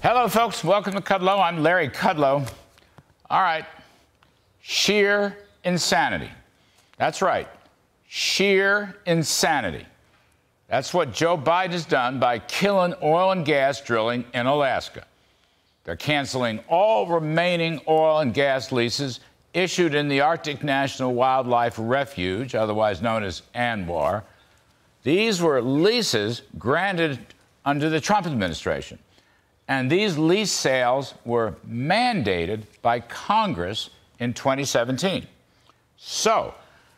Hello, folks. Welcome to Kudlow. I'm Larry Kudlow. All right. Sheer insanity. That's right. Sheer insanity. That's what Joe Biden has done by killing oil and gas drilling in Alaska. They're canceling all remaining oil and gas leases issued in the Arctic National Wildlife Refuge, otherwise known as ANWR. These were leases granted under the Trump administration. And these lease sales were mandated by Congress in 2017. So,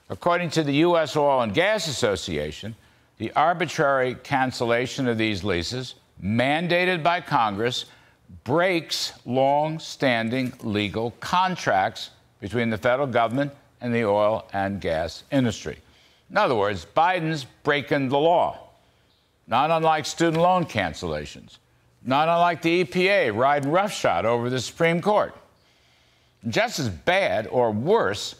according to the U.S. Oil and Gas Association, the arbitrary cancellation of these leases, mandated by Congress, breaks long-standing legal contracts between the federal government and the oil and gas industry. In other words, Biden's breaking the law, not unlike student loan cancellations. Not unlike the EPA riding roughshod over the Supreme Court. Just as bad or worse,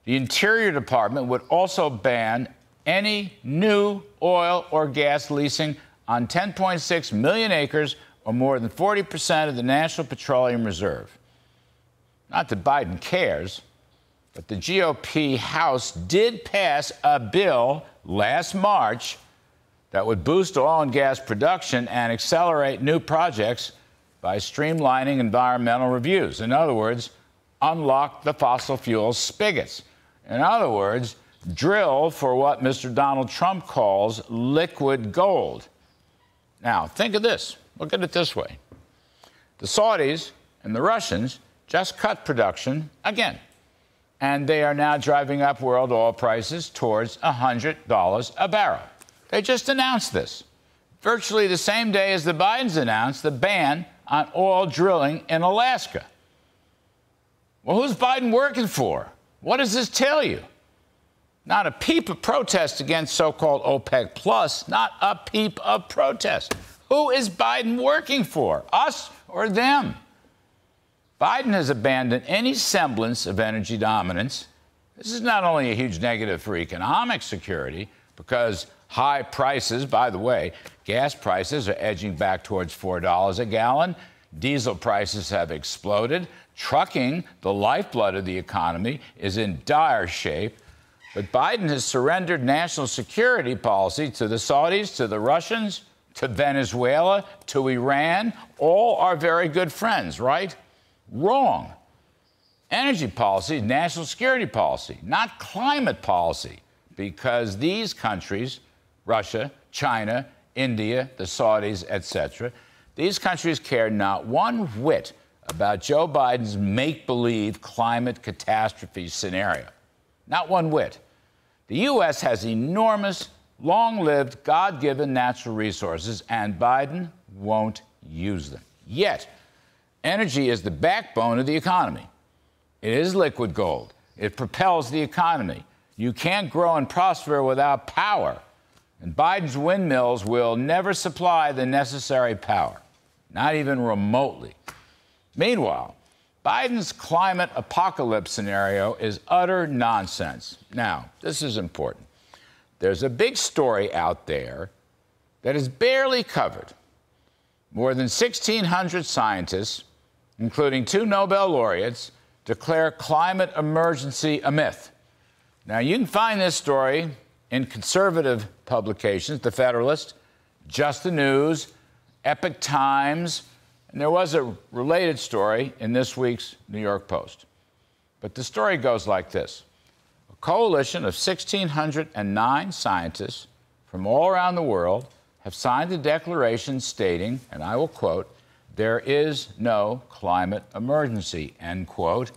the Interior Department would also ban any new oil or gas leasing on 10.6 million acres or more than 40% of the National Petroleum Reserve. Not that Biden cares, but the GOP House did pass a bill last March that would boost oil and gas production and accelerate new projects by streamlining environmental reviews. In other words, unlock the fossil fuel spigots. In other words, drill for what Mr. Donald Trump calls liquid gold. Now, think of this. Look at it this way. The Saudis and the Russians just cut production again, and they are now driving up world oil prices towards $100 a barrel. They just announced this, virtually the same day as the Bidens announced the ban on oil drilling in Alaska. Well, who's Biden working for? What does this tell you? Not a peep of protest against so-called OPEC Plus, not a peep of protest. Who is Biden working for, us or them? Biden has abandoned any semblance of energy dominance. This is not only a huge negative for economic security, because high prices, by the way, gas prices are edging back towards $4 a gallon. Diesel prices have exploded. Trucking, the lifeblood of the economy, is in dire shape. But Biden has surrendered national security policy to the Saudis, to the Russians, to Venezuela, to Iran. All are very good friends, right? Wrong. Energy policy, national security policy, not climate policy, because these countries, Russia, China, India, the Saudis, etc., these countries care not one whit about Joe Biden's make-believe climate catastrophe scenario. Not one whit. The U.S. has enormous, long-lived, God-given natural resources, and Biden won't use them. Yet, energy is the backbone of the economy. It is liquid gold. It propels the economy. You can't grow and prosper without power. And Biden's windmills will never supply the necessary power, not even remotely. Meanwhile, Biden's climate apocalypse scenario is utter nonsense. Now, this is important. There's a big story out there that is barely covered. More than 1,600 scientists, including 2 Nobel laureates, declare climate emergency a myth. Now, you can find this story in conservative publications, The Federalist, Just the News, Epoch Times, and there was a related story in this week's New York Post. But the story goes like this. A coalition of 1,609 scientists from all around the world have signed a declaration stating, and I will quote, "There is no climate emergency," end quote,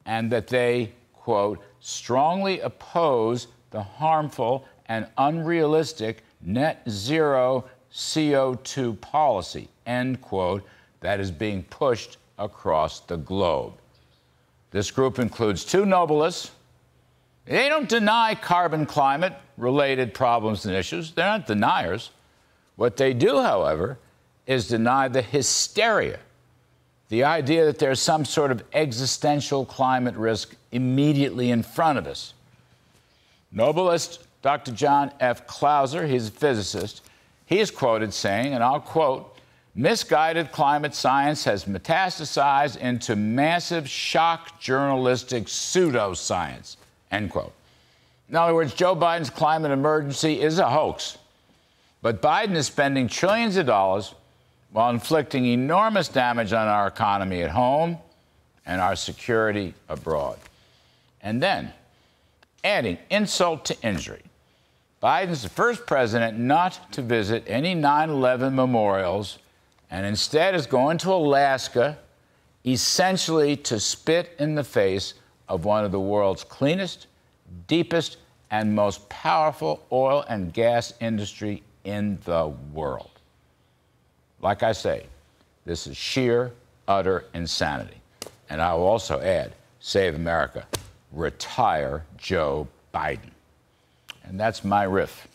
and that they, quote, "strongly oppose the harmful and unrealistic net zero CO2 policy," end quote, that is being pushed across the globe. This group includes 2 Nobelists. They don't deny carbon climate related problems and issues. They're not deniers. What they do, however, is deny the hysteria, the idea that there's some sort of existential climate risk immediately in front of us. Nobelist Dr. John F. Clauser, he's a physicist, he is quoted saying, and I'll quote, Misguided climate science has metastasized into massive shock journalistic pseudoscience, end quote. In other words, Joe Biden's climate emergency is a hoax. But Biden is spending trillions of dollars while inflicting enormous damage on our economy at home and our security abroad. And then, adding insult to injury, Biden's the first president not to visit any 9/11 memorials and instead is going to Alaska essentially to spit in the face of one of the world's cleanest, deepest, and most powerful oil and gas industry in the world. Like I say, this is sheer, utter insanity. And I will also add, save America, retire Joe Biden. And that's my riff.